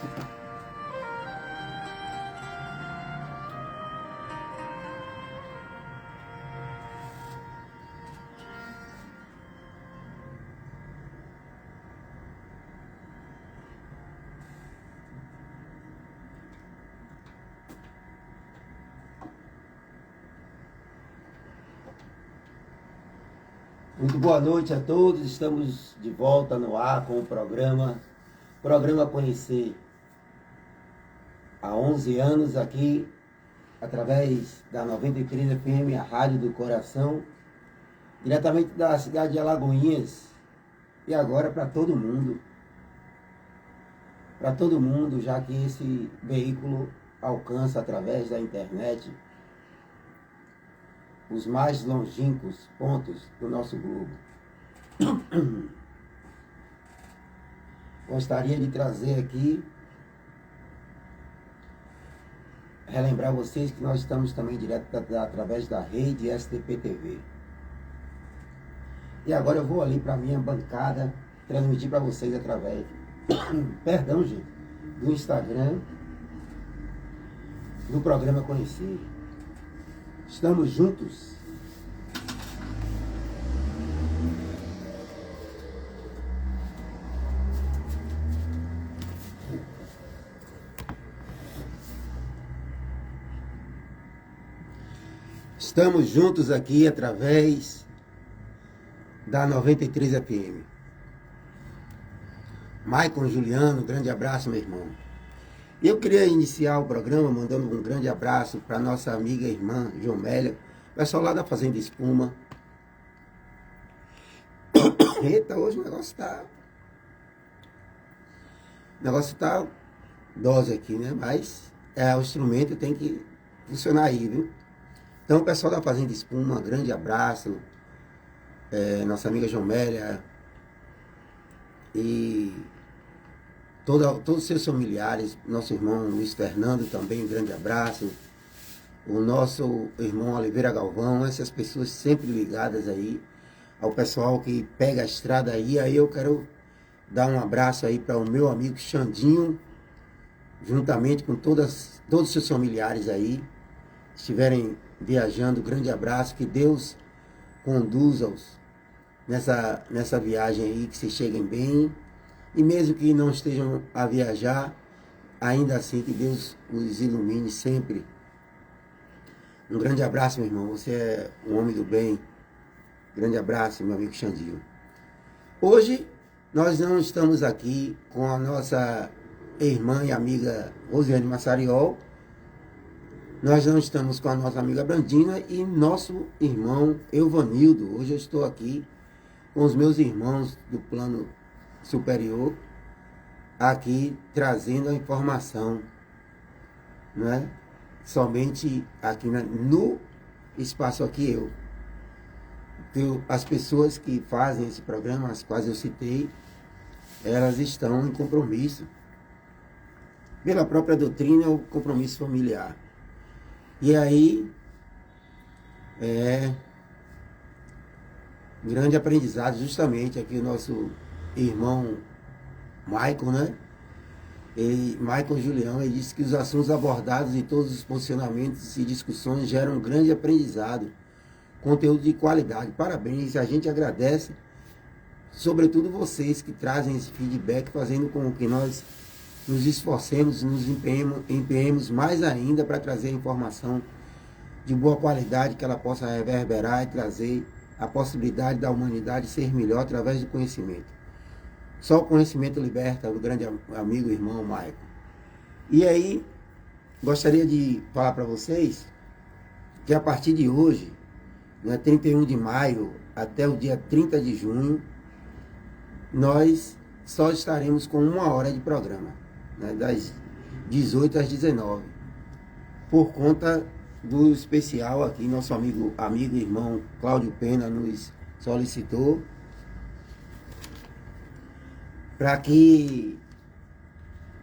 Muito boa noite a todos, estamos de volta no ar com o programa Conhecer. Há 11 anos aqui, através da 93 FM, a Rádio do Coração, diretamente da cidade de Alagoinhas, e agora para todo mundo. Para todo mundo, já que esse veículo alcança através da internet os mais longínquos pontos do nosso globo. Gostaria de trazer aqui, relembrar vocês que nós estamos também direto através da rede STP TV. E agora eu vou ali para a minha bancada transmitir para vocês através, perdão gente, do Instagram, do programa Conhecer. Estamos juntos. Estamos juntos aqui através da 93 FM. Maicon Juliano, grande abraço, meu irmão. Eu queria iniciar o programa mandando um grande abraço para nossa amiga e irmã Jomélia, pessoal lá da Fazenda Espuma. Eita, hoje o negócio tá dose aqui, né? Mas o instrumento tem que funcionar aí, viu? Então, o pessoal da Fazenda Espuma, um grande abraço. Nossa amiga Jomélia e todos os seus familiares, nosso irmão Luiz Fernando também, um grande abraço. O nosso irmão Oliveira Galvão, essas pessoas sempre ligadas aí ao pessoal que pega a estrada aí. Aí eu quero dar um abraço aí para o meu amigo Xandinho, juntamente com todos os seus familiares aí, estiverem viajando, grande abraço, que Deus conduza-os nessa viagem aí, que se cheguem bem. E mesmo que não estejam a viajar, ainda assim que Deus os ilumine sempre. Um grande abraço, meu irmão. Você é um homem do bem. Grande abraço, meu amigo Xandinho. Hoje nós não estamos aqui com a nossa irmã e amiga Rosiane Massariol. Nós não estamos com a nossa amiga Brandina e nosso irmão Euvanildo. Hoje eu estou aqui com os meus irmãos do plano superior, aqui trazendo a informação, não é? Somente aqui no espaço aqui as pessoas que fazem esse programa, as quais eu citei, elas estão em compromisso pela própria doutrina, o compromisso familiar. E aí um grande aprendizado justamente aqui o nosso irmão Maicon, né? E Maicon Julião, ele disse que os assuntos abordados em todos os posicionamentos e discussões geram um grande aprendizado, conteúdo de qualidade. Parabéns, a gente agradece, sobretudo vocês que trazem esse feedback, fazendo com que nós nos esforcemos, nos empenhemos mais ainda para trazer informação de boa qualidade, que ela possa reverberar e trazer a possibilidade da humanidade ser melhor através do conhecimento. Só o conhecimento liberta, o grande amigo e irmão Maicon. E aí, gostaria de falar para vocês que a partir de hoje, 31 de maio até o dia 30 de junho, nós só estaremos com 1 hora de programa, das 18 às 19, por conta do especial aqui, nosso amigo e irmão Cláudio Pena nos solicitou para que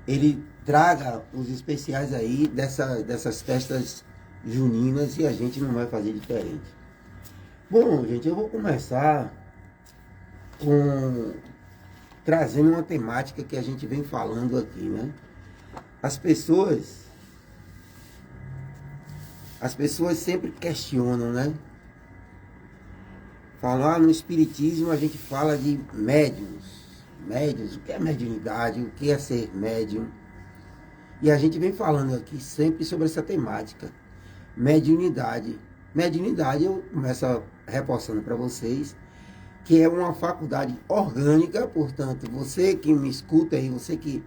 ele traga os especiais aí dessas festas juninas, e a gente não vai fazer diferente. Bom, gente, eu vou começar trazendo uma temática que a gente vem falando aqui, né? As pessoas sempre questionam, né? Falar no espiritismo a gente fala de médiums. Médiums, o que é mediunidade, o que é ser médium. E a gente vem falando aqui sempre sobre essa temática. Mediunidade. Mediunidade, eu começo reforçando para vocês, que é uma faculdade orgânica, portanto, você que me escuta aí, você que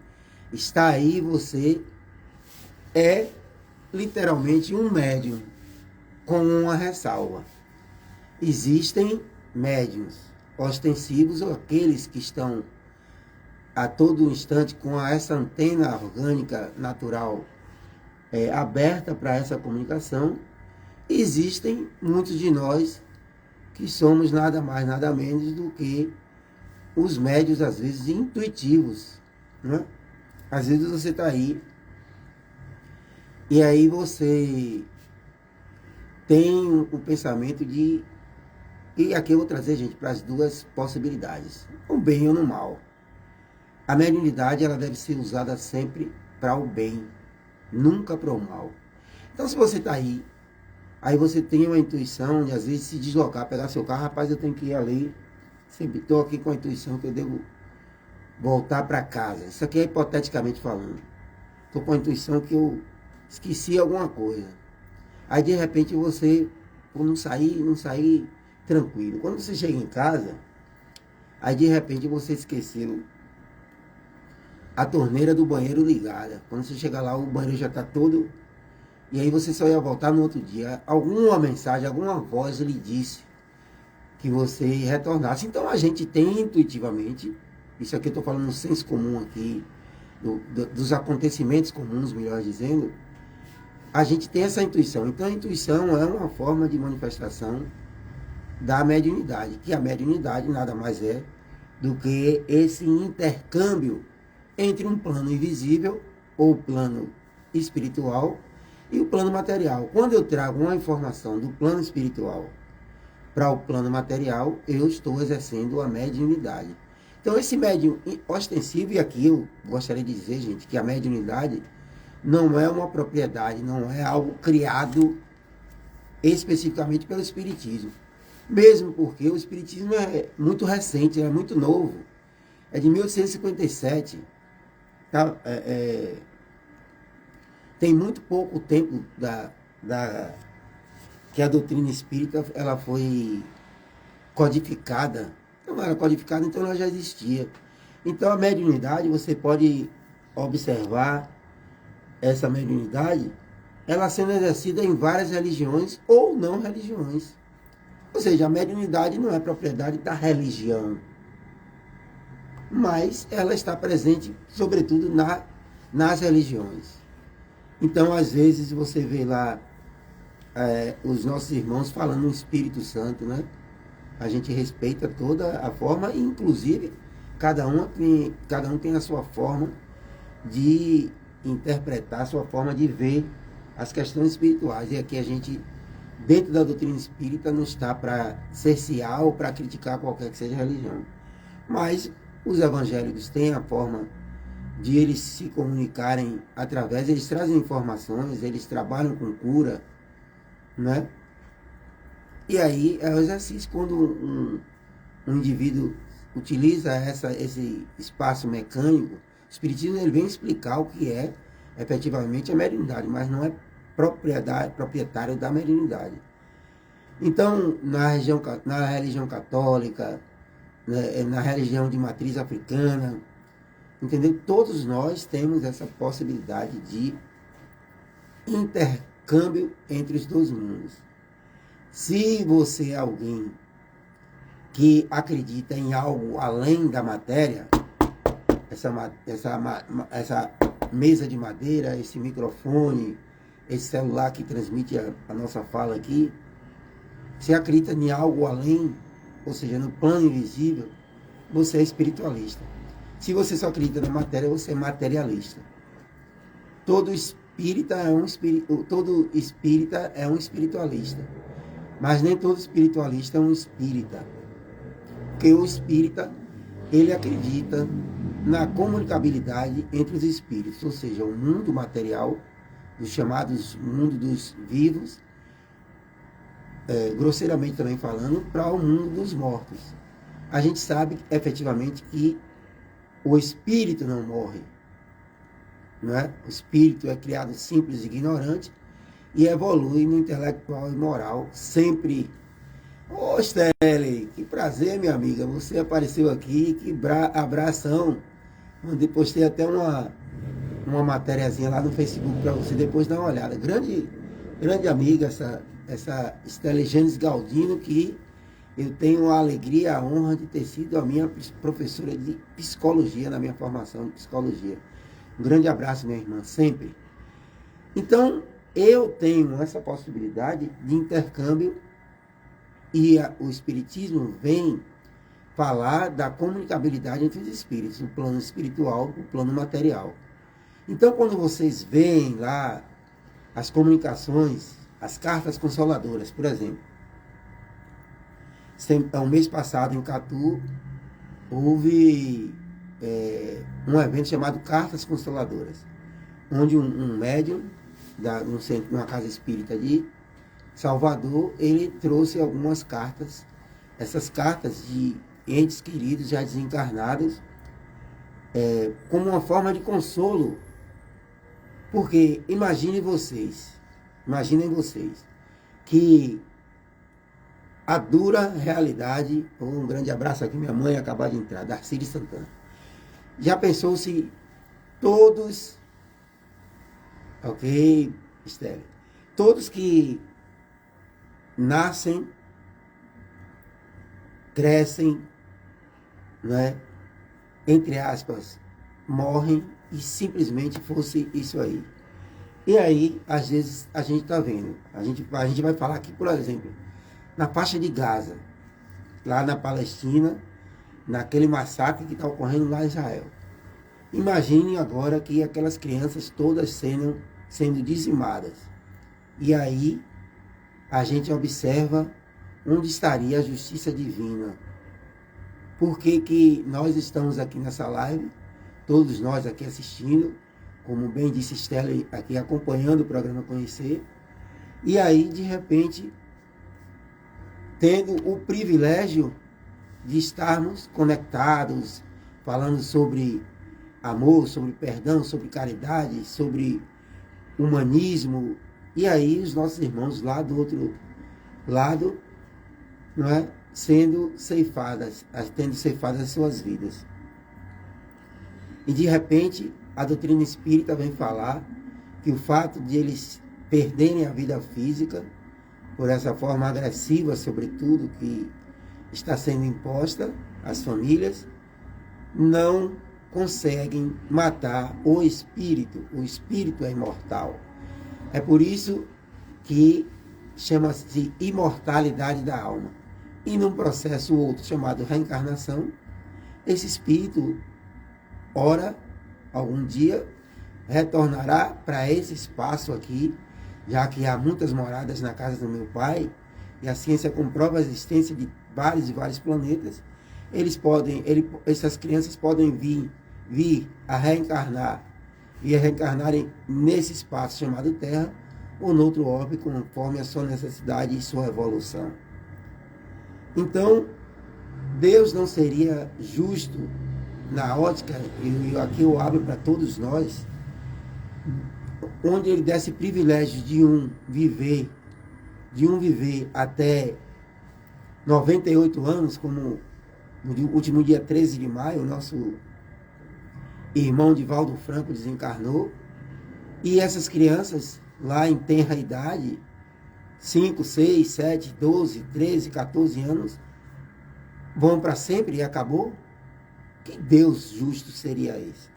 está aí, você é literalmente um médium, com uma ressalva. Existem médiuns ostensivos, ou aqueles que estão a todo instante com essa antena orgânica natural aberta para essa comunicação. Existem muitos de nós que somos nada mais, nada menos do que os médiuns, às vezes, intuitivos. Né? Às vezes você está aí e aí você tem o pensamento de... E aqui eu vou trazer, gente, para as duas possibilidades, o bem ou no mal. A mediunidade, ela deve ser usada sempre para o bem, nunca para o mal. Então, se você está aí você tem uma intuição de, às vezes, se deslocar, pegar seu carro, rapaz, eu tenho que ir ali, sempre estou aqui com a intuição que eu devo voltar para casa. Isso aqui é hipoteticamente falando. Estou com a intuição que eu esqueci alguma coisa. Aí, de repente, você, por não sair tranquilo. Quando você chega em casa, aí, de repente, você esqueceu a torneira do banheiro ligada. Quando você chega lá, o banheiro já está todo... E aí você só ia voltar no outro dia. Alguma mensagem, alguma voz lhe disse que você retornasse. Então a gente tem intuitivamente, isso aqui eu estou falando no senso comum aqui, dos acontecimentos comuns, melhor dizendo, a gente tem essa intuição. Então a intuição é uma forma de manifestação da mediunidade, que a mediunidade nada mais é do que esse intercâmbio entre um plano invisível ou plano espiritual e o plano material. Quando eu trago uma informação do plano espiritual para o plano material, eu estou exercendo a mediunidade. Então, esse médium ostensivo, e aqui eu gostaria de dizer, gente, que a mediunidade não é uma propriedade, não é algo criado especificamente pelo Espiritismo. Mesmo porque o Espiritismo é muito recente, é muito novo. É de 1857. Tá? Tem muito pouco tempo que a doutrina espírita ela foi codificada. Não era codificada, então ela já existia. Então a mediunidade, você pode observar essa mediunidade, ela sendo exercida em várias religiões ou não religiões. Ou seja, a mediunidade não é propriedade da religião, mas ela está presente, sobretudo, nas religiões. Então, às vezes, você vê lá os nossos irmãos falando no Espírito Santo, né? A gente respeita toda a forma, e, inclusive, cada um tem a sua forma de interpretar, a sua forma de ver as questões espirituais. E aqui a gente, dentro da doutrina espírita, não está para cercear ou para criticar qualquer que seja a religião. Mas os evangélicos têm a forma de eles se comunicarem através, eles trazem informações, eles trabalham com cura, né? E aí é o exercício, quando um indivíduo utiliza esse espaço mecânico, o Espiritismo ele vem explicar o que é efetivamente a mediunidade, mas não é proprietário da mediunidade. Então, na religião católica, né, na religião de matriz africana, entendeu? Todos nós temos essa possibilidade de intercâmbio entre os dois mundos. Se você é alguém que acredita em algo além da matéria, essa mesa de madeira, esse microfone, esse celular que transmite a nossa fala aqui, se acredita em algo além, ou seja, no plano invisível, você é espiritualista. Se você só acredita na matéria, você é materialista. Todo espírita é um espiritualista. Mas nem todo espiritualista é um espírita. Porque o espírita, ele acredita na comunicabilidade entre os espíritos, ou seja, o mundo material, os chamados mundo dos vivos, grosseiramente também falando, para o mundo dos mortos. A gente sabe efetivamente que o espírito não morre, não é? O espírito é criado simples e ignorante e evolui no intelectual e moral sempre. Ô, Stelle, que prazer, minha amiga, você apareceu aqui, que abração. Postei até uma matériazinha lá no Facebook para você depois dar uma olhada. Grande amiga, essa Stelle Gênesis Galdino, que eu tenho a alegria, a honra de ter sido a minha professora de psicologia, na minha formação de psicologia. Um grande abraço, minha irmã, sempre. Então, eu tenho essa possibilidade de intercâmbio e o Espiritismo vem falar da comunicabilidade entre os espíritos, o plano espiritual, o plano material. Então, quando vocês veem lá as comunicações, as cartas consoladoras, por exemplo, o mês passado em Catu, houve um evento chamado Cartas Consoladoras, onde um médium, numa casa espírita de Salvador, ele trouxe algumas cartas, essas cartas de entes queridos já desencarnados, como uma forma de consolo, porque imaginem vocês, que a dura realidade, um grande abraço aqui, minha mãe acabou de entrar, Darcília Santana, já pensou se todos, ok, Estélio, todos que nascem, crescem, né, entre aspas, morrem e simplesmente fosse isso aí. E aí, às vezes, a gente está vendo, a gente vai falar aqui, por exemplo, na faixa de Gaza, lá na Palestina, naquele massacre que está ocorrendo lá em Israel. Imagine agora que aquelas crianças todas sendo dizimadas. E aí, a gente observa onde estaria a justiça divina. Por que nós estamos aqui nessa live, todos nós aqui assistindo, como bem disse Stella, aqui acompanhando o programa Conhecer, e aí, de repente, tendo o privilégio de estarmos conectados, falando sobre amor, sobre perdão, sobre caridade, sobre humanismo, e aí os nossos irmãos lá do outro lado, não é, tendo ceifado as suas vidas. E de repente a doutrina espírita vem falar que o fato de eles perderem a vida física por essa forma agressiva, sobretudo, que está sendo imposta às famílias, não conseguem matar o espírito. O espírito é imortal. É por isso que chama-se imortalidade da alma. E num processo outro chamado reencarnação, esse espírito, ora, algum dia, retornará para esse espaço aqui, já que há muitas moradas na casa do meu pai, e a ciência comprova a existência de vários e vários planetas. Essas crianças podem vir a reencarnar e a reencarnarem nesse espaço chamado Terra, ou no outro orbe, conforme a sua necessidade e sua evolução. Então, Deus não seria justo na ótica, e aqui eu abro para todos nós, onde ele desse privilégio de um viver até 98 anos, como no último dia 13 de maio, o nosso irmão Divaldo Franco desencarnou, e essas crianças lá em tenra idade, 5, 6, 7, 12, 13, 14 anos, vão para sempre e acabou? Que Deus justo seria esse?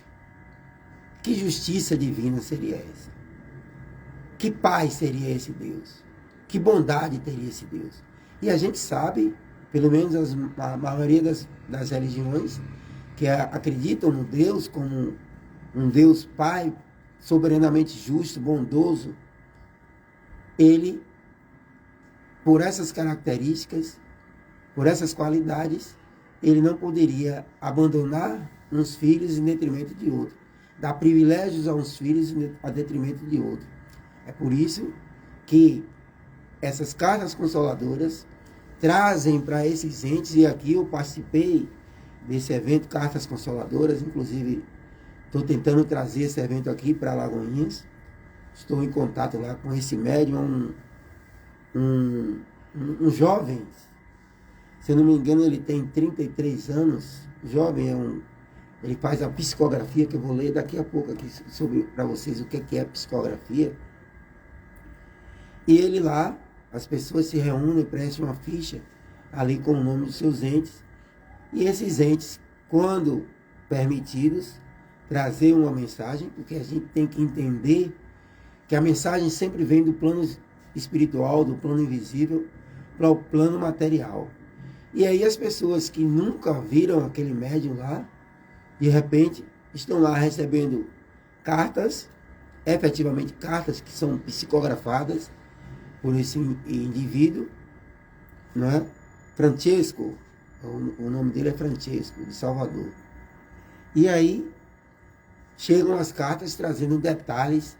Que justiça divina seria essa? Que paz seria esse Deus? Que bondade teria esse Deus? E a gente sabe, pelo menos a maioria das religiões, que acreditam no Deus como um Deus Pai, soberanamente justo, bondoso, ele, por essas características, por essas qualidades, ele não poderia abandonar uns filhos em detrimento de outros. Dá privilégios a uns filhos a detrimento de outros. É por isso que essas cartas consoladoras trazem para esses entes, e aqui eu participei desse evento Cartas Consoladoras, inclusive estou tentando trazer esse evento aqui para Alagoinhas. Estou em contato lá com esse médium, um jovem, se eu não me engano ele tem 33 anos, jovem, ele faz a psicografia, que eu vou ler daqui a pouco aqui para vocês o que é psicografia. E ele lá, as pessoas se reúnem, prestam uma ficha ali com o nome dos seus entes, e esses entes, quando permitidos, trazer uma mensagem, porque a gente tem que entender que a mensagem sempre vem do plano espiritual, do plano invisível, para o plano material. E aí as pessoas que nunca viram aquele médium lá, de repente, estão lá recebendo cartas, efetivamente cartas que são psicografadas por esse indivíduo, não é? Francesco, o nome dele é Francesco, de Salvador. E aí chegam as cartas trazendo detalhes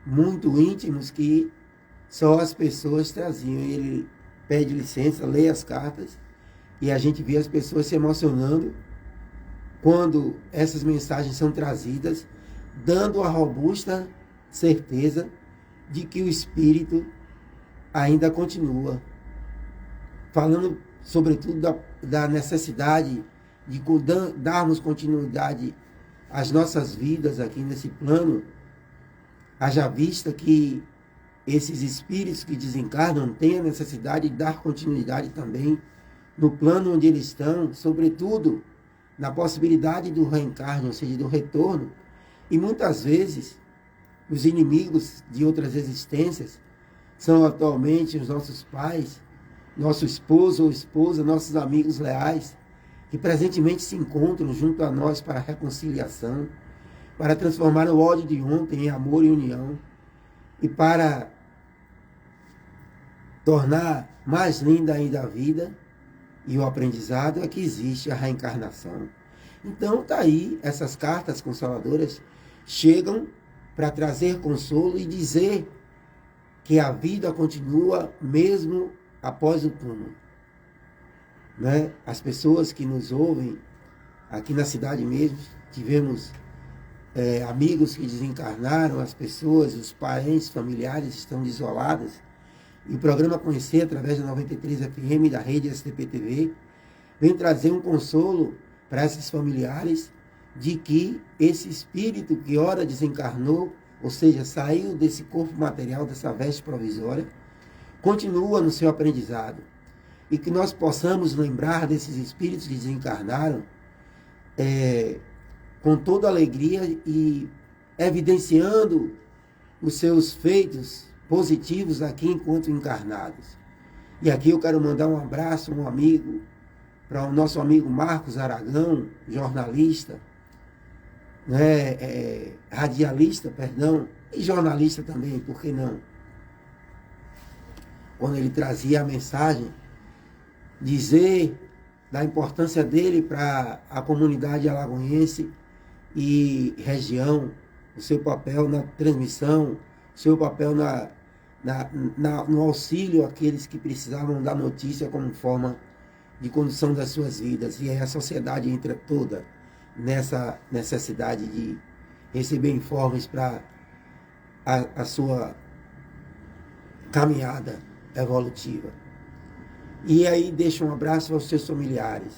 muito íntimos que só as pessoas traziam. Ele pede licença, lê as cartas, e a gente vê as pessoas se emocionando quando essas mensagens são trazidas, dando a robusta certeza de que o espírito ainda continua. Falando, sobretudo, da necessidade de darmos continuidade às nossas vidas aqui nesse plano, haja vista que esses espíritos que desencarnam têm a necessidade de dar continuidade também no plano onde eles estão, sobretudo na possibilidade do reencarno, ou seja, do retorno. E muitas vezes os inimigos de outras existências são atualmente os nossos pais, nosso esposo ou esposa, nossos amigos leais, que presentemente se encontram junto a nós para a reconciliação, para transformar o ódio de ontem em amor e união, e para tornar mais linda ainda a vida e o aprendizado, é que existe a reencarnação. Então está aí, essas cartas consoladoras chegam para trazer consolo e dizer que a vida continua mesmo após o túmulo. Né? As pessoas que nos ouvem aqui na cidade mesmo, tivemos amigos que desencarnaram, as pessoas, os parentes, familiares estão isoladas. E o programa Conhecer, através da 93 FM, da rede STP-TV, vem trazer um consolo para esses familiares de que esse espírito que ora desencarnou, ou seja, saiu desse corpo material, dessa veste provisória, continua no seu aprendizado. E que nós possamos lembrar desses espíritos que desencarnaram com toda alegria e evidenciando os seus feitos positivos aqui enquanto encarnados. E aqui eu quero mandar um abraço, um amigo, para o nosso amigo Marcos Aragão, jornalista, radialista, perdão, e jornalista também, por que não? Quando ele trazia a mensagem, dizer da importância dele para a comunidade alagoense e região, o seu papel na transmissão, o seu papel no auxílio àqueles que precisavam da notícia como forma de condução das suas vidas. E aí a sociedade entra toda nessa necessidade de receber informes para a sua caminhada evolutiva. E aí deixa um abraço aos seus familiares,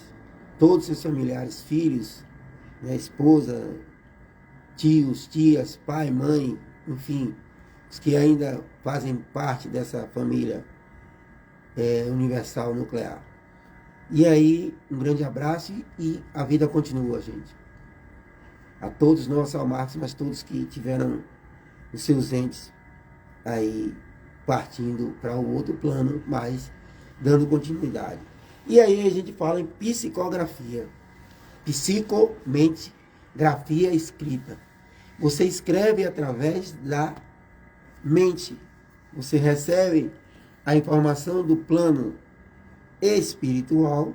todos os seus familiares, filhos, esposa, tios, tias, pai, mãe, enfim, os que ainda fazem parte dessa família universal nuclear. E aí, um grande abraço e a vida continua, gente. A todos, não só ao Marcos, mas todos que tiveram os seus entes aí partindo para um outro plano, mas dando continuidade. E aí a gente fala em psicografia. Psicomente, grafia escrita. Você escreve através da mente. Você recebe a informação do plano espiritual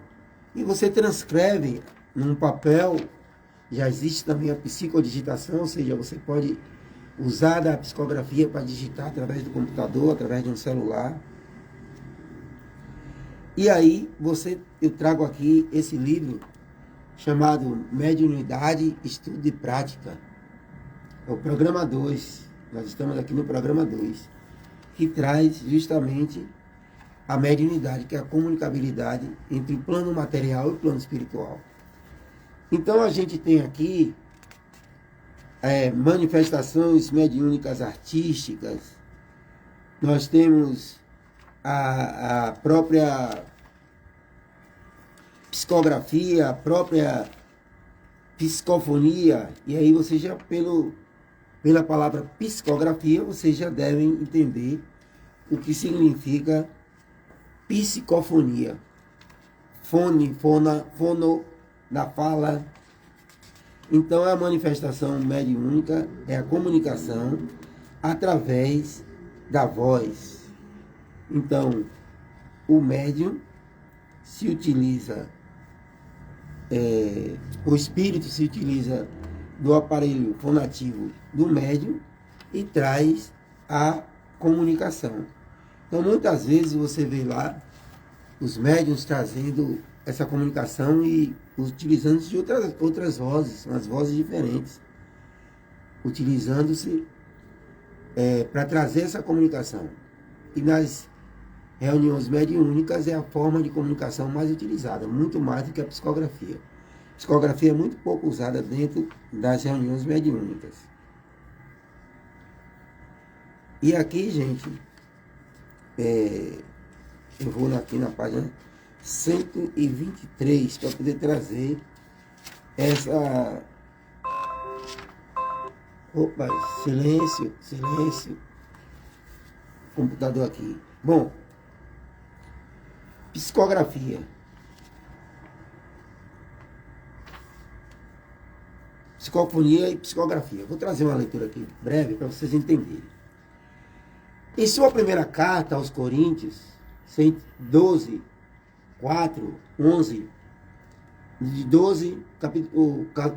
e você transcreve num papel Já existe também a psicodigitação, ou seja, você pode usar da psicografia para digitar através do computador, através de um celular. E aí, eu trago aqui esse livro chamado Mediunidade, Estudo e Prática. É o programa 2. Nós estamos aqui no programa 2, que traz justamente a mediunidade, que é a comunicabilidade entre o plano material e o plano espiritual. Então, a gente tem aqui manifestações mediúnicas artísticas. Nós temos a própria psicografia, a própria psicofonia, e aí você já, pela palavra psicografia, vocês já devem entender o que significa psicofonia. Fono, da fala. Então, a manifestação mediúnica é a comunicação através da voz. Então, o médium se utiliza, o espírito se utiliza do aparelho fonativo do médium e traz a comunicação. Então, muitas vezes você vê lá os médiuns trazendo essa comunicação e utilizando-se de outras vozes, umas vozes diferentes, utilizando-se para trazer essa comunicação. E nas reuniões mediúnicas é a forma de comunicação mais utilizada, muito mais do que a psicografia. A psicografia é muito pouco usada dentro das reuniões mediúnicas. E aqui, gente, eu vou aqui na página 123 para poder trazer essa... Opa, silêncio. Computador aqui. Bom, psicografia. Psicofonia e psicografia. Vou trazer uma leitura aqui breve para vocês entenderem. Em sua primeira carta aos Coríntios, 12, 4, 11,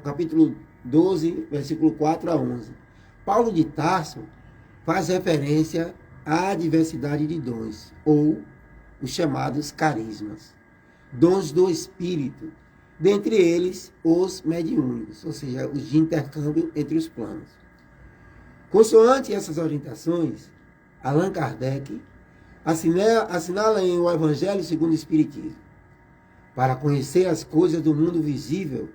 capítulo 12, versículo 4 a 11. Paulo de Tarso faz referência à diversidade de dons, ou os chamados carismas, dons do Espírito, dentre eles os mediúnicos, ou seja, os de intercâmbio entre os planos. Consoante essas orientações, Allan Kardec assinala em O Evangelho segundo o Espiritismo: para conhecer as coisas do mundo visível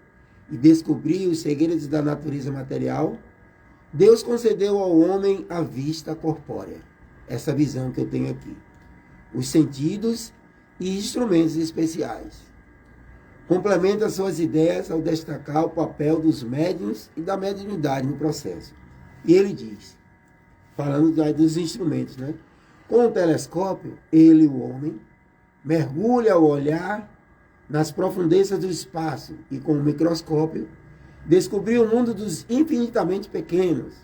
e descobrir os segredos da natureza material, Deus concedeu ao homem a vista corpórea, essa visão que eu tenho aqui, os sentidos e instrumentos especiais. Complementa suas ideias ao destacar o papel dos médiuns e da mediunidade no processo. E ele diz, falando dos instrumentos, né? Com o telescópio, ele, o homem, mergulha o olhar nas profundezas do espaço e, com o microscópio, descobriu o mundo dos infinitamente pequenos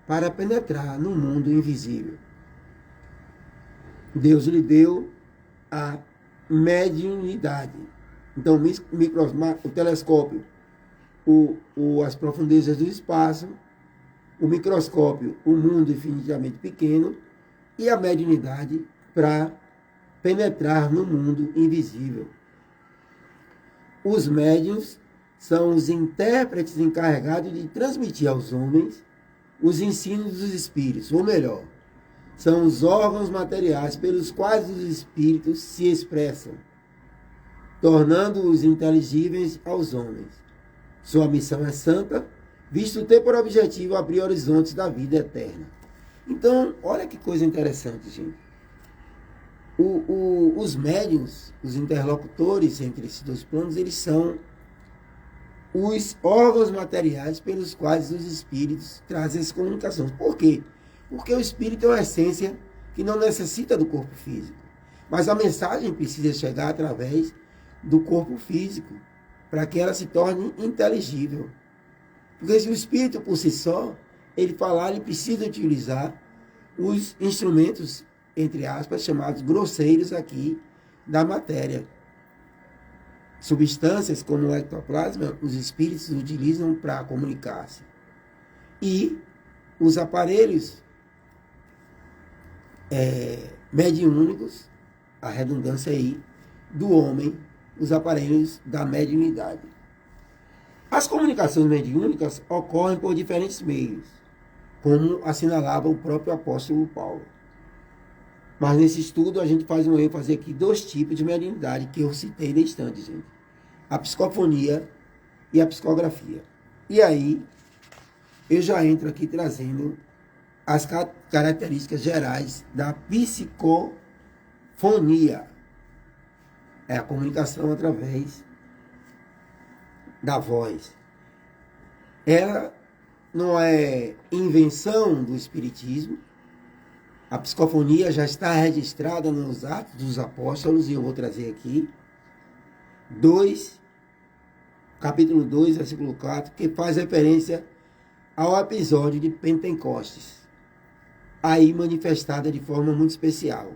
para penetrar no mundo invisível. Deus lhe deu a mediunidade. Então, o telescópio, as profundezas do espaço, o microscópio, o mundo infinitamente pequeno, e a mediunidade para penetrar no mundo invisível. Os médiuns são os intérpretes encarregados de transmitir aos homens os ensinos dos espíritos, ou melhor, são os órgãos materiais pelos quais os espíritos se expressam, tornando-os inteligíveis aos homens. Sua missão é santa, visto ter por objetivo abrir horizontes da vida eterna. Então, olha que coisa interessante, gente. Os médiuns, os interlocutores entre esses dois planos, eles são os órgãos materiais pelos quais os espíritos trazem essa comunicação. Por quê? Porque o espírito é uma essência que não necessita do corpo físico. Mas a mensagem precisa chegar através do corpo físico, para que ela se torne inteligível. Porque se o espírito por si só, ele falar, ele precisa utilizar os instrumentos, entre aspas, chamados grosseiros aqui da matéria. substâncias como o ectoplasma, os espíritos utilizam para comunicar-se. E os aparelhos mediúnicos, a redundância aí, do homem, os aparelhos da mediunidade. As comunicações mediúnicas ocorrem por diferentes meios, como assinalava o próprio apóstolo Paulo. Mas nesse estudo a gente faz um ênfase aqui, 2 tipos de mediunidade que eu citei de instante, gente. A psicofonia e a psicografia. E aí, eu já entro aqui trazendo as características gerais da psicofonia. É a comunicação através da voz. Ela não é invenção do Espiritismo. A psicofonia já está registrada nos Atos dos Apóstolos, e eu vou trazer aqui capítulo 2, versículo 4, que faz referência ao episódio de Pentecostes, aí manifestada de forma muito especial.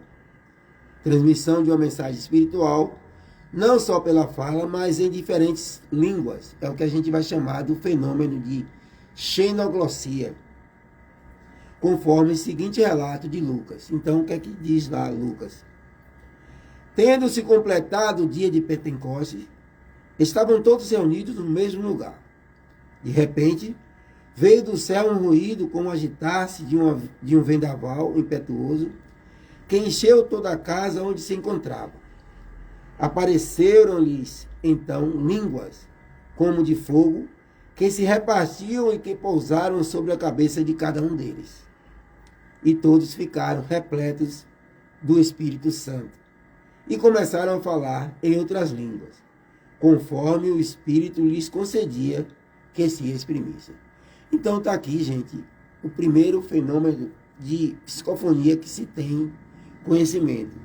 Transmissão de uma mensagem espiritual, não só pela fala, mas em diferentes línguas. É o que a gente vai chamar do fenômeno de xenoglossia, conforme o seguinte relato de Lucas. Então, o que é que diz lá Lucas? Tendo-se completado o dia de Pentecostes, estavam todos reunidos no mesmo lugar. De repente, veio do céu um ruído como agitar-se de um vendaval impetuoso, que encheu toda a casa onde se encontravam. Apareceram-lhes, então, línguas, como de fogo, que se repartiam e que pousaram sobre a cabeça de cada um deles. E todos ficaram repletos do Espírito Santo. E começaram a falar em outras línguas, conforme o Espírito lhes concedia que se exprimissem. Então está aqui, gente, o primeiro fenômeno de psicofonia que se tem conhecimento.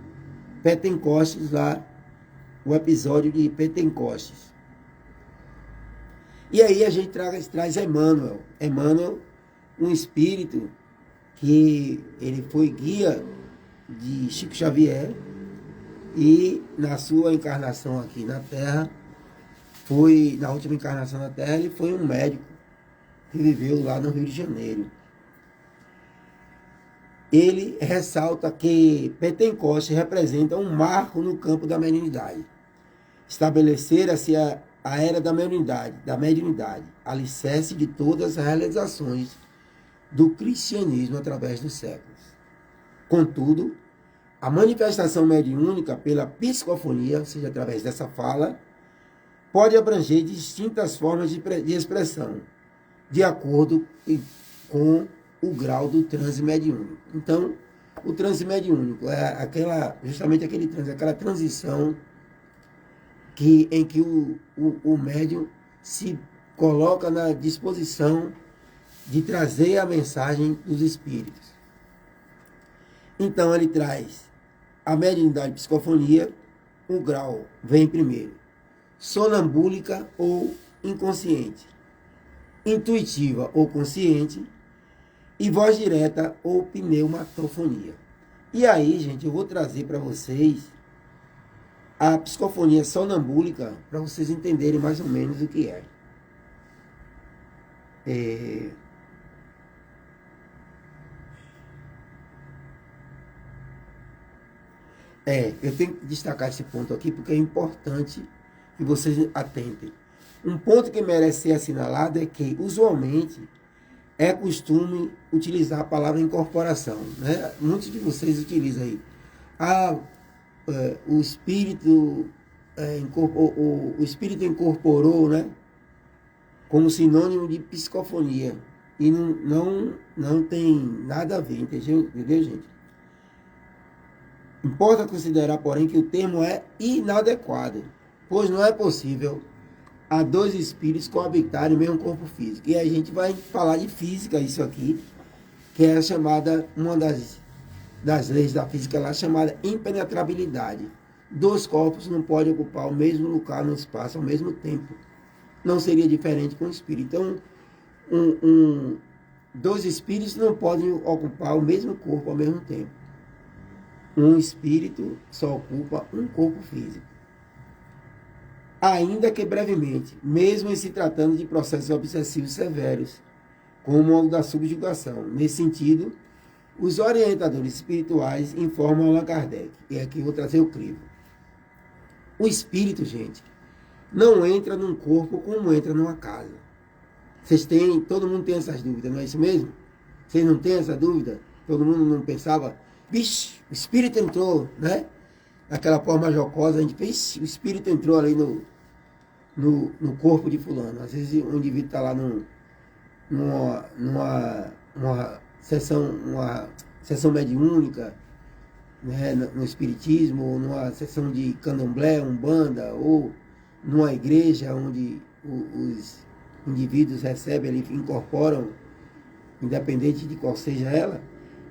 Pentecostes lá, o episódio de Pentecostes. E aí a gente traz Emmanuel. Emmanuel, um espírito que ele foi guia de Chico Xavier, e na sua encarnação aqui na Terra, na última encarnação na Terra, ele foi um médico que viveu lá no Rio de Janeiro. Ele ressalta que Pentecostes representa um marco no campo da mediunidade. Estabelecer-se a era da mediunidade, alicerce de todas as realizações do cristianismo através dos séculos. Contudo, a manifestação mediúnica pela psicofonia, ou seja, através dessa fala, pode abranger distintas formas de expressão, de acordo com o grau do transe mediúnico. Então, o transe mediúnico é justamente aquele transe, aquela transição em que o médium se coloca na disposição de trazer a mensagem dos espíritos. Então, ele traz a mediunidade psicofonia, o grau vem primeiro: sonambúlica ou inconsciente, intuitiva ou consciente, e voz direta ou pneumatofonia. E aí, gente, eu vou trazer para vocês a psicofonia sonambúlica, para vocês entenderem mais ou menos o que é. Eu tenho que destacar esse ponto aqui, porque é importante que vocês atentem. Um ponto que merece ser assinalado é que, usualmente, é costume utilizar a palavra incorporação, né? Muitos de vocês utilizam aí. O espírito o espírito incorporou, né? Como sinônimo de psicofonia. E não tem nada a ver, entendeu, gente? Importa considerar, porém, que o termo é inadequado, pois não é possível a 2 espíritos coabitarem no mesmo corpo físico. E a gente vai falar de física, isso aqui, que é uma das leis da física lá, chamada impenetrabilidade. 2 corpos não podem ocupar o mesmo lugar no espaço ao mesmo tempo. Não seria diferente com o espírito. Então, 2 espíritos não podem ocupar o mesmo corpo ao mesmo tempo. Um espírito só ocupa um corpo físico. ainda que brevemente, mesmo em se tratando de processos obsessivos severos, como o da subjugação. Nesse sentido, os orientadores espirituais informam Allan Kardec, e aqui eu vou trazer o crivo. O espírito, gente, não entra num corpo como entra numa casa. Todo mundo tem essas dúvidas, não é isso mesmo? Vocês não têm essa dúvida? Todo mundo não pensava, vixe, o espírito entrou, né? Naquela forma jocosa, a gente pensa, o espírito entrou ali no corpo de fulano. Às vezes o indivíduo está lá uma sessão mediúnica, né, no espiritismo, ou numa sessão de candomblé, umbanda, ou numa igreja onde os indivíduos recebem ali, incorporam, independente de qual seja ela,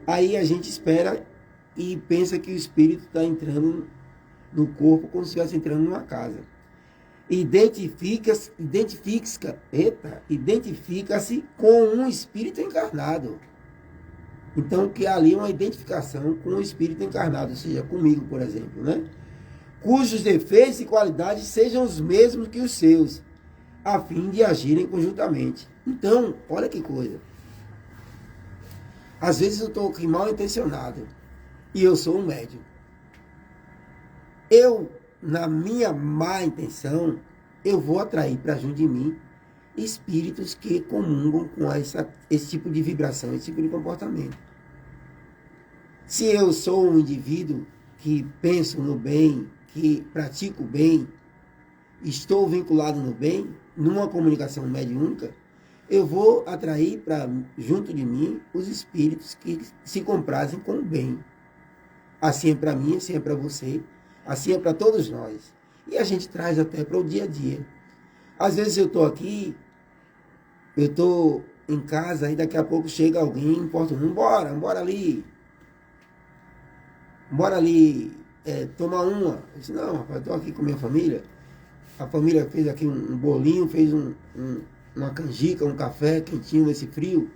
aí a gente espera e pensa que o espírito está entrando no corpo como se estivesse entrando numa casa. Identifica-se com um espírito encarnado. Então, que ali é uma identificação com o espírito encarnado, ou seja, comigo, por exemplo, né? Cujos defeitos e qualidades sejam os mesmos que os seus, a fim de agirem conjuntamente. Então, olha que coisa. Às vezes eu estou aqui mal intencionado e eu sou um médium. Eu, na minha má intenção, eu vou atrair para junto de mim espíritos que comungam com esse tipo de vibração, esse tipo de comportamento. Se eu sou um indivíduo que penso no bem, que pratico o bem, estou vinculado no bem, numa comunicação mediúnica, eu vou atrair para junto de mim os espíritos que se comprazem com o bem. Assim é para mim, assim é para você, assim é para todos nós. E a gente traz até para o dia a dia. Às vezes eu estou aqui, eu estou em casa, e daqui a pouco chega alguém e importa, bora ali tomar uma. Eu disse, não, rapaz, estou aqui com minha família. A família fez aqui um bolinho, fez uma canjica, um café quentinho nesse frio.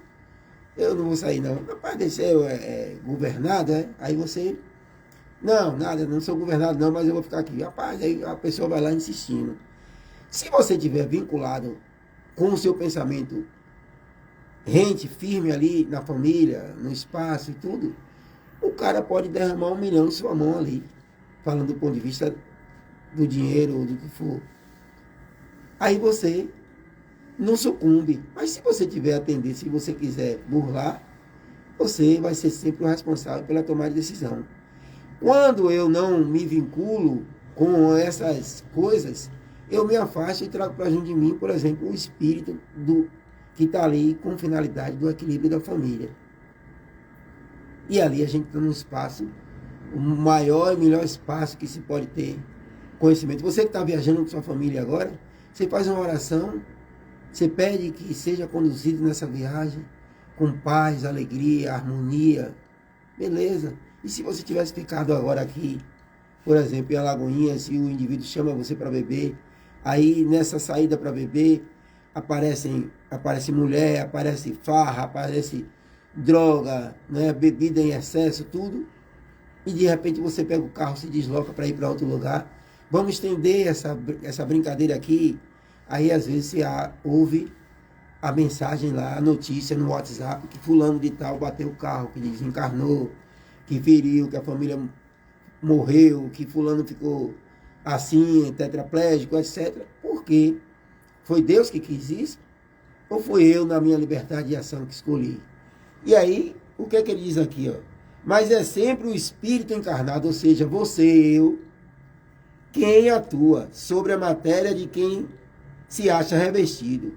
Eu não vou sair, não. Rapaz, desceu, governado, é? Aí você... Não, nada, não sou governado não, mas eu vou ficar aqui. Rapaz, aí a pessoa vai lá insistindo. Se você estiver vinculado com o seu pensamento rente, firme ali na família, no espaço e tudo, o cara pode derramar 1 milhão em sua mão ali, falando do ponto de vista do dinheiro ou do que for. Aí você não sucumbe. Mas se você tiver a tendência, se você quiser burlar, você vai ser sempre o responsável pela tomada de decisão. Quando eu não me vinculo com essas coisas, eu me afasto e trago para junto de mim, por exemplo, o espírito que está ali com finalidade do equilíbrio da família. E ali a gente está num espaço, o maior e melhor espaço que se pode ter conhecimento. Você que está viajando com sua família agora, você faz uma oração, você pede que seja conduzido nessa viagem com paz, alegria, harmonia, beleza. E se você tivesse ficado agora aqui, por exemplo, em Alagoinhas, se o indivíduo chama você para beber, aí nessa saída para beber, aparece mulher, aparece farra, aparece droga, né, bebida em excesso, tudo, e de repente você pega o carro, se desloca para ir para outro lugar. Vamos estender essa brincadeira aqui. Aí às vezes você ouve a mensagem lá, a notícia no WhatsApp, que fulano de tal bateu o carro, que desencarnou, que feriu, que a família morreu, que fulano ficou assim, tetraplégico, etc. Por quê? Foi Deus que quis isso? Ou foi eu, na minha liberdade de ação, que escolhi? E aí, o que é que ele diz aqui? Ó? Mas é sempre o espírito encarnado, ou seja, você, eu, quem atua sobre a matéria de quem se acha revestido.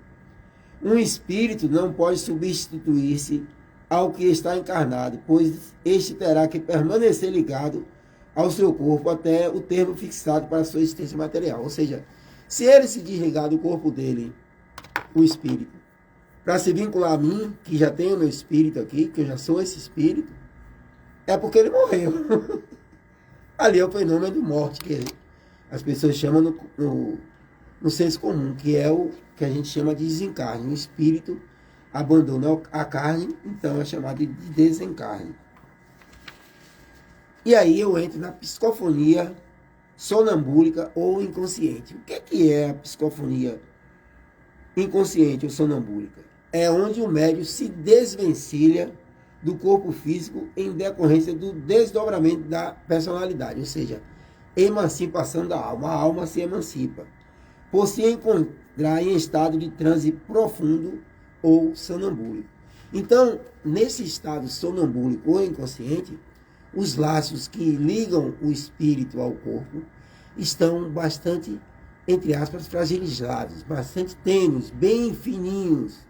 Um espírito não pode substituir-se ao que está encarnado, pois este terá que permanecer ligado ao seu corpo até o termo fixado para a sua existência material. Ou seja, se ele se desligar do corpo dele, o espírito, para se vincular a mim, que já tenho meu espírito aqui, que eu já sou esse espírito, é porque ele morreu. Ali é o fenômeno de morte, que as pessoas chamam no senso comum, que é o que a gente chama de desencarne. O espírito abandona a carne, então é chamado de desencarne. E aí eu entro na psicofonia sonambúlica ou inconsciente. O que é a psicofonia inconsciente ou sonambúlica? É onde o médium se desvencilha do corpo físico em decorrência do desdobramento da personalidade, ou seja, emancipação da alma. A alma se emancipa por se encontrar em estado de transe profundo ou sonambúlico. Então, nesse estado sonambúlico ou inconsciente, os laços que ligam o espírito ao corpo estão bastante, entre aspas, fragilizados, bastante tênues, bem fininhos,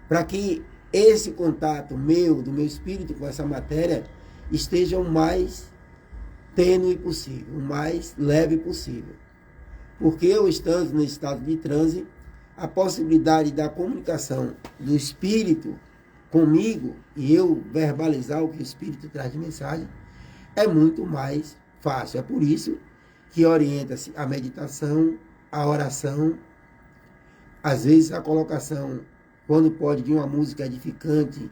para que esse contato do meu espírito com essa matéria, esteja o mais tênue possível, o mais leve possível. Porque eu estando no estado de transe, a possibilidade da comunicação do espírito comigo e eu verbalizar o que o espírito traz de mensagem é muito mais fácil. É por isso que orienta-se a meditação, a oração, às vezes a colocação, quando pode, de uma música edificante,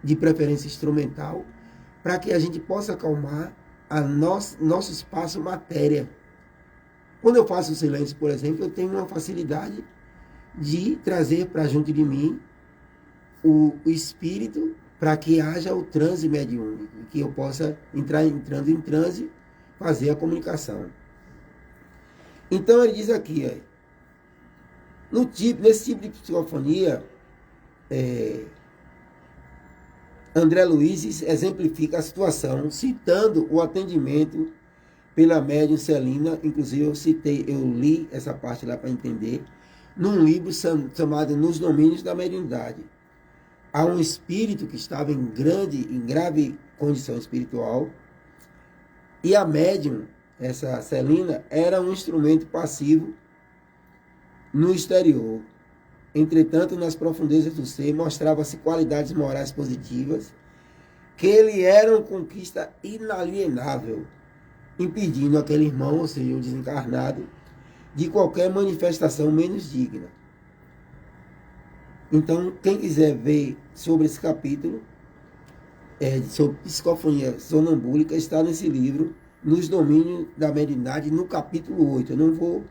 de preferência instrumental, para que a gente possa acalmar nosso espaço matéria. Quando eu faço o silêncio, por exemplo, eu tenho uma facilidade de trazer para junto de mim o espírito para que haja o transe mediúnico, que eu possa entrando em transe, fazer a comunicação. Então ele diz aqui, nesse tipo de psicofonia, André Luiz exemplifica a situação, citando o atendimento pela médium Celina. Inclusive eu li essa parte lá para entender, num livro chamado Nos Domínios da Mediunidade. Há um espírito que estava em grave condição espiritual, e a médium, essa Celina, era um instrumento passivo no exterior. Entretanto, nas profundezas do ser, mostrava-se qualidades morais positivas, que ele era uma conquista inalienável, impedindo aquele irmão, ou seja, o desencarnado, de qualquer manifestação menos digna. Então, quem quiser ver sobre esse capítulo, sobre psicofonia sonambúlica, está nesse livro, Nos Domínios da Mediunidade, no capítulo 8. Eu não vou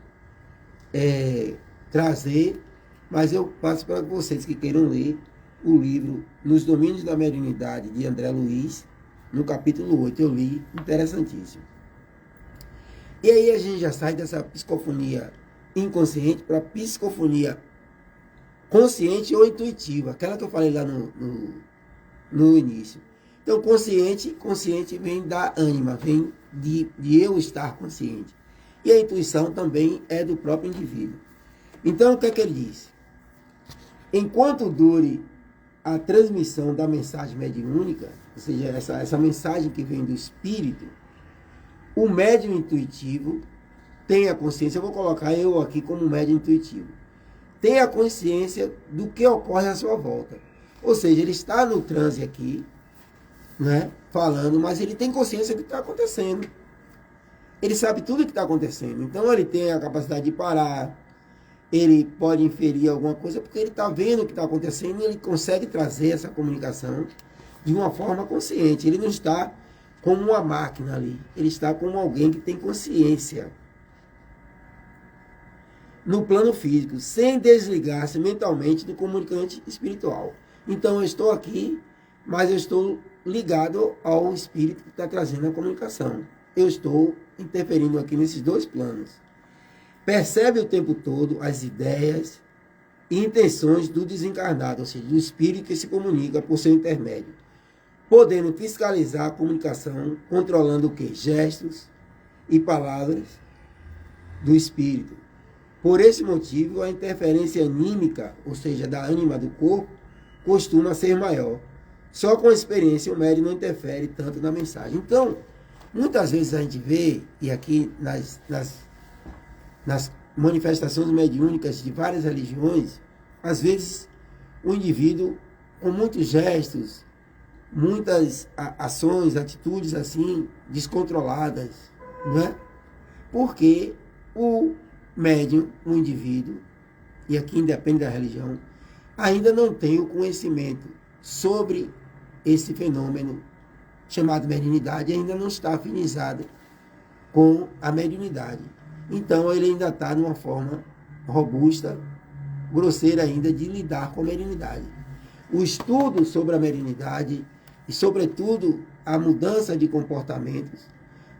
trazer, mas eu passo para vocês que queiram ler o livro Nos Domínios da Mediunidade, de André Luiz, no capítulo 8. Eu li, interessantíssimo. E aí a gente já sai dessa psicofonia inconsciente para a psicofonia consciente ou intuitiva, aquela que eu falei lá no início. Então, consciente vem da ânima, vem de eu estar consciente. E a intuição também é do próprio indivíduo. Então, o que é que ele diz? Enquanto dure a transmissão da mensagem mediúnica, ou seja, essa mensagem que vem do espírito, o médium intuitivo tem a consciência, eu vou colocar eu aqui como médium intuitivo, tem a consciência do que ocorre à sua volta. Ou seja, ele está no transe aqui, né, falando, mas ele tem consciência do que está acontecendo. Ele sabe tudo o que está acontecendo. Então ele tem a capacidade de parar, ele pode inferir alguma coisa, porque ele está vendo o que está acontecendo e ele consegue trazer essa comunicação de uma forma consciente. Ele não está como uma máquina ali, ele está como alguém que tem consciência no plano físico, sem desligar-se mentalmente do comunicante espiritual. Então eu estou aqui, mas eu estou ligado ao espírito que está trazendo a comunicação. Eu estou interferindo aqui nesses dois planos. Percebe o tempo todo as ideias e intenções do desencarnado, ou seja, do espírito que se comunica por seu intermédio, podendo fiscalizar a comunicação, controlando o quê? Gestos e palavras do espírito. Por esse motivo, a interferência anímica, ou seja, da ânima do corpo, costuma ser maior. Só com a experiência o médium não interfere tanto na mensagem. Então, muitas vezes a gente vê, e aqui nas manifestações mediúnicas de várias religiões, às vezes o indivíduo, com muitos gestos, muitas ações, atitudes assim, descontroladas, não é? Porque o médium, o indivíduo, e aqui independe da religião, ainda não tem o conhecimento sobre esse fenômeno chamado mediunidade, ainda não está afinizado com a mediunidade. Então ele ainda está numa forma robusta, grosseira ainda, de lidar com a mediunidade. O estudo sobre a mediunidade e, sobretudo, a mudança de comportamentos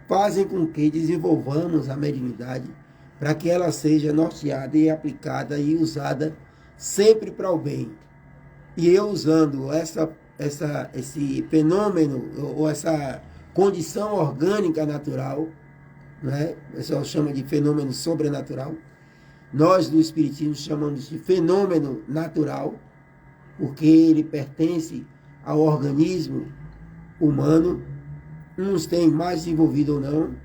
fazem com que desenvolvamos a mediunidade para que ela seja norteada e aplicada e usada sempre para o bem. E eu usando esse fenômeno, ou essa condição orgânica natural, né? O pessoal chama de fenômeno sobrenatural, nós do Espiritismo chamamos de fenômeno natural, porque ele pertence ao organismo humano, uns têm mais desenvolvido ou não,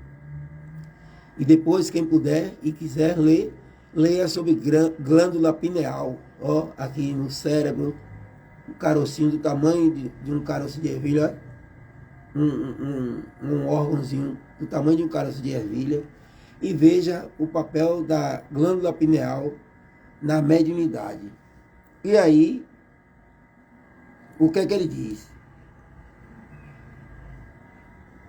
e depois quem puder e quiser ler, leia sobre glândula pineal, ó, aqui no cérebro, um carocinho do tamanho de um caroço de ervilha, um órgãozinho do tamanho de um caroço de ervilha, e veja o papel da glândula pineal na mediunidade. E aí, o que é que ele diz?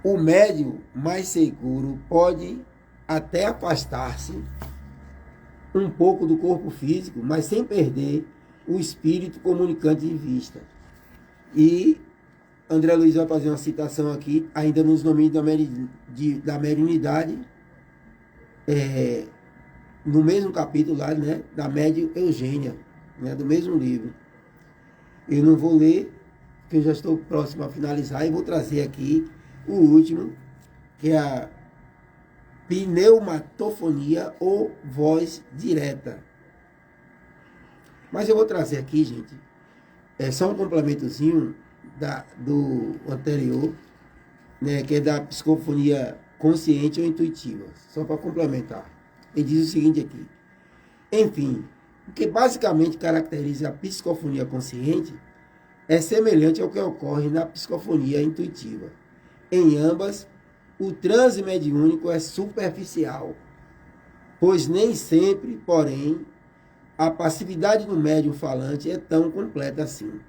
O médium mais seguro pode até afastar-se um pouco do corpo físico, mas sem perder o espírito comunicante de vista. E André Luiz vai fazer uma citação aqui, ainda nos domínios da mediunidade, no mesmo capítulo lá, né, da médium Eugênia, né, do mesmo livro. Eu não vou ler, porque eu já estou próximo a finalizar, e vou trazer aqui o último, que é a pneumatofonia ou voz direta. Mas eu vou trazer aqui, gente, só um complementozinho do anterior, né, que é da psicofonia consciente ou intuitiva, só para complementar. Ele diz o seguinte aqui: enfim, o que basicamente caracteriza a psicofonia consciente é semelhante ao que ocorre na psicofonia intuitiva. Em ambas, o transe mediúnico é superficial, pois nem sempre, porém, a passividade do médium falante é tão completa assim.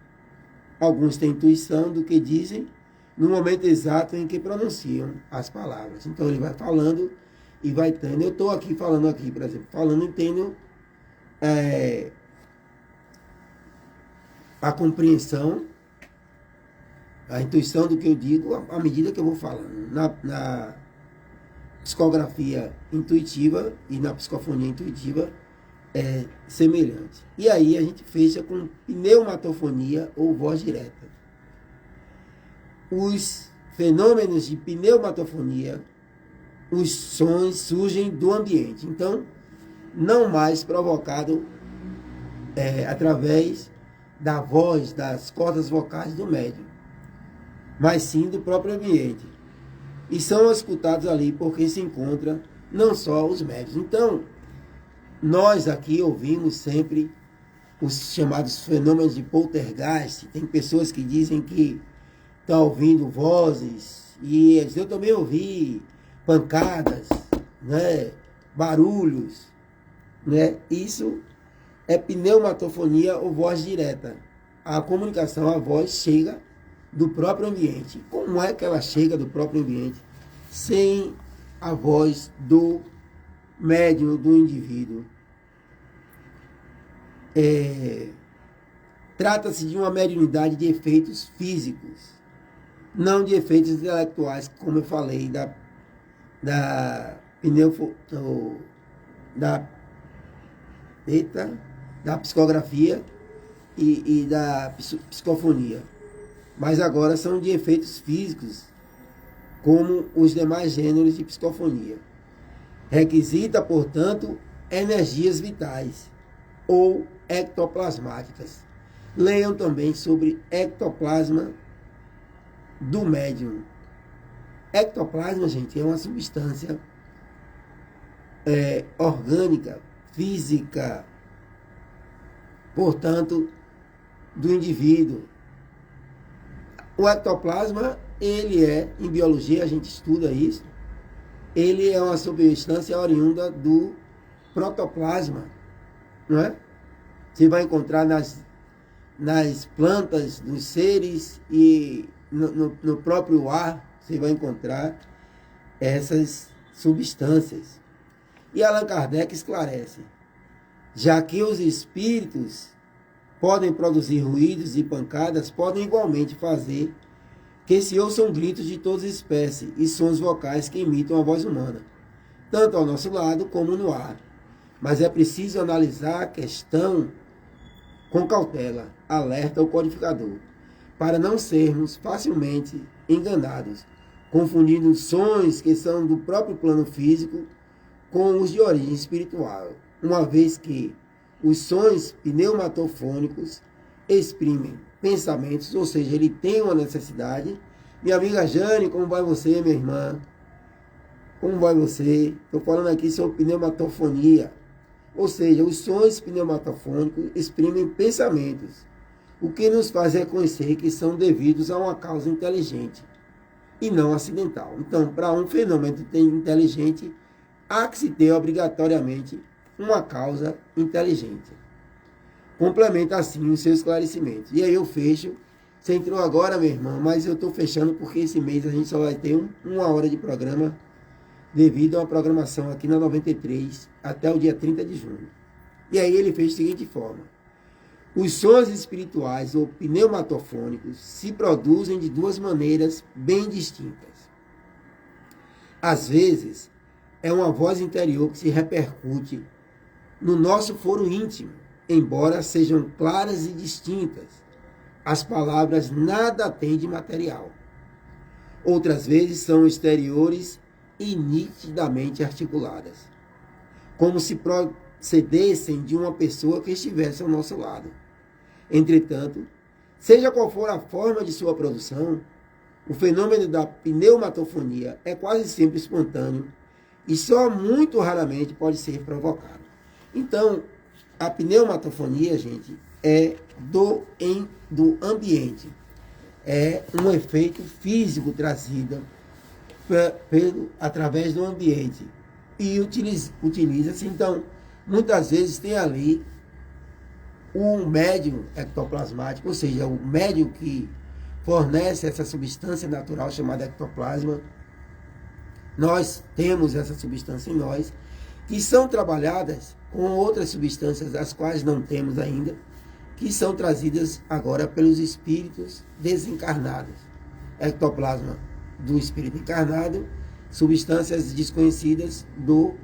Alguns têm intuição do que dizem no momento exato em que pronunciam as palavras. Então ele vai falando e vai tendo. Eu estou aqui falando aqui, por exemplo, falando e tendo a compreensão, a intuição do que eu digo à medida que eu vou falando. Na psicografia intuitiva e na psicofonia intuitiva é semelhante. E aí a gente fecha com pneumatofonia ou voz direta. Os fenômenos de pneumatofonia, os sons surgem do ambiente. Então, não mais provocado através da voz, das cordas vocais do médium, mas sim do próprio ambiente. E são escutados ali porque se encontra não só os médios. Então, nós aqui ouvimos sempre os chamados fenômenos de poltergeist. Tem pessoas que dizem que estão ouvindo vozes, e eu também ouvi pancadas, né, barulhos, né? Isso é pneumatofonia ou voz direta. A comunicação, a voz chega do próprio ambiente. Como é que ela chega do próprio ambiente sem a voz do médium, do indivíduo? Trata-se de uma mediunidade de efeitos físicos, não de efeitos intelectuais, como eu falei, da psicografia e da psicofonia. Mas agora são de efeitos físicos, como os demais gêneros de psicofonia. Requisita, portanto, energias vitais ou ectoplasmáticas. Leiam também sobre ectoplasma do médium. Ectoplasma, gente, é uma substância orgânica, física, portanto, do indivíduo. O ectoplasma, ele em biologia, a gente estuda isso, ele é uma substância oriunda do protoplasma, não é? Você vai encontrar nas plantas, nos seres e no próprio ar, você vai encontrar essas substâncias. E Allan Kardec esclarece, já que os espíritos podem produzir ruídos e pancadas, podem igualmente fazer que se ouçam gritos de todas as espécies e sons vocais que imitam a voz humana, tanto ao nosso lado como no ar. Mas é preciso analisar a questão com cautela, alerta o codificador, para não sermos facilmente enganados, confundindo sons que são do próprio plano físico com os de origem espiritual, uma vez que os sons pneumatofônicos exprimem pensamentos, ou seja, ele tem uma necessidade. Minha amiga Jane, como vai você, minha irmã? Como vai você? Estou falando aqui sobre pneumatofonia, ou seja, os sons pneumatofônicos exprimem pensamentos, o que nos faz reconhecer que são devidos a uma causa inteligente e não acidental. Então, para um fenômeno inteligente, há que se ter obrigatoriamente uma causa inteligente. Complementa assim os seus esclarecimentos. E aí eu fecho. Você entrou agora, meu irmão, mas eu estou fechando porque esse mês a gente só vai ter uma hora de programa devido a uma programação aqui na 93 até o dia 30 de junho. E aí ele fez da seguinte forma. Os sons espirituais ou pneumatofônicos se produzem de duas maneiras bem distintas. Às vezes, é uma voz interior que se repercute no nosso foro íntimo, embora sejam claras e distintas. As palavras nada têm de material. Outras vezes são exteriores e nitidamente articuladas, como se procedessem de uma pessoa que estivesse ao nosso lado. Entretanto, seja qual for a forma de sua produção, o fenômeno da pneumatofonia é quase sempre espontâneo e só muito raramente pode ser provocado. Então, a pneumatofonia, gente, é do ambiente. É um efeito físico trazido através do ambiente. E utiliza-se, então, muitas vezes tem ali um médium ectoplasmático, ou seja, o médium que fornece essa substância natural chamada ectoplasma. Nós temos essa substância em nós, que são trabalhadas com outras substâncias, as quais não temos ainda, que são trazidas agora pelos espíritos desencarnados. Ectoplasma do espírito encarnado, substâncias desconhecidas dos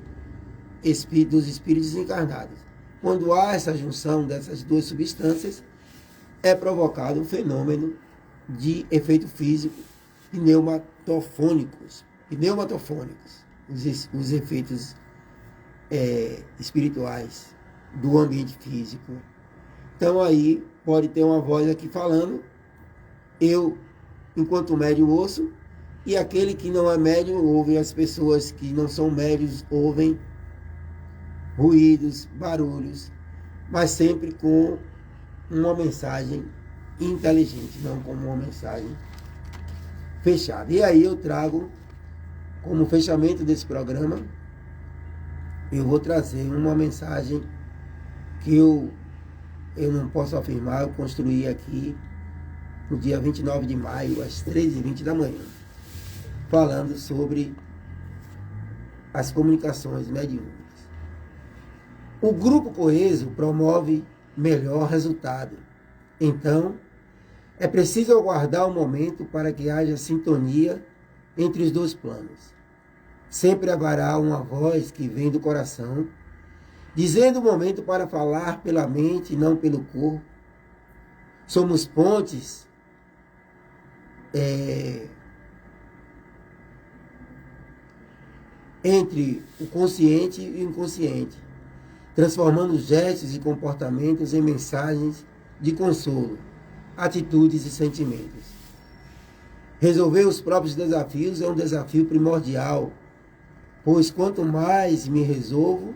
espíritos desencarnados. Quando há essa junção dessas duas substâncias, é provocado um fenômeno de efeito físico pneumatofônicos, os efeitos espirituais do ambiente físico. Então aí pode ter uma voz aqui falando, eu, enquanto médium, ouço, e aquele que não é médium ouve, as pessoas que não são médios ouvem ruídos, barulhos, mas sempre com uma mensagem inteligente, não como uma mensagem fechada. E aí eu trago, como fechamento desse programa, eu vou trazer uma mensagem que eu não posso afirmar, eu construí aqui no dia 29 de maio, às 3h20 da manhã, falando sobre as comunicações mediúnicas. O grupo coeso promove melhor resultado. Então, é preciso aguardar o momento para que haja sintonia entre os dois planos. Sempre haverá uma voz que vem do coração, dizendo o momento para falar pela mente e não pelo corpo. Somos pontes entre o consciente e o inconsciente, transformando gestos e comportamentos em mensagens de consolo, atitudes e sentimentos. Resolver os próprios desafios é um desafio primordial, pois quanto mais me resolvo,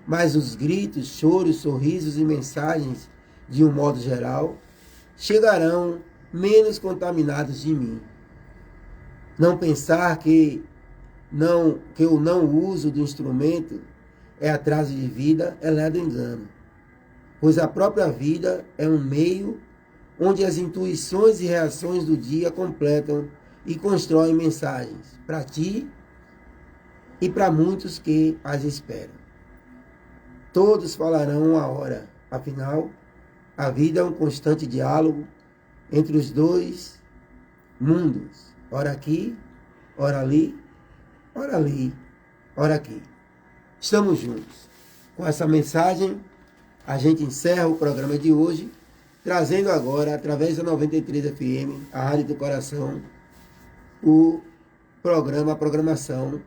mais os gritos, choros, sorrisos e mensagens, de um modo geral, chegarão menos contaminados de mim. Não pensar que o não uso do instrumento é atraso de vida é lado engano, pois a própria vida é um meio onde as intuições e reações do dia completam e constroem mensagens para ti e para muitos que as esperam. Todos falarão uma hora, afinal, a vida é um constante diálogo entre os dois mundos, ora aqui, ora ali, ora ali, ora aqui. Estamos juntos. Com essa mensagem, a gente encerra o programa de hoje, trazendo agora, através da 93 FM, a Rádio do Coração, a programação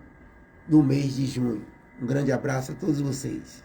do mês de junho. Um grande abraço a todos vocês.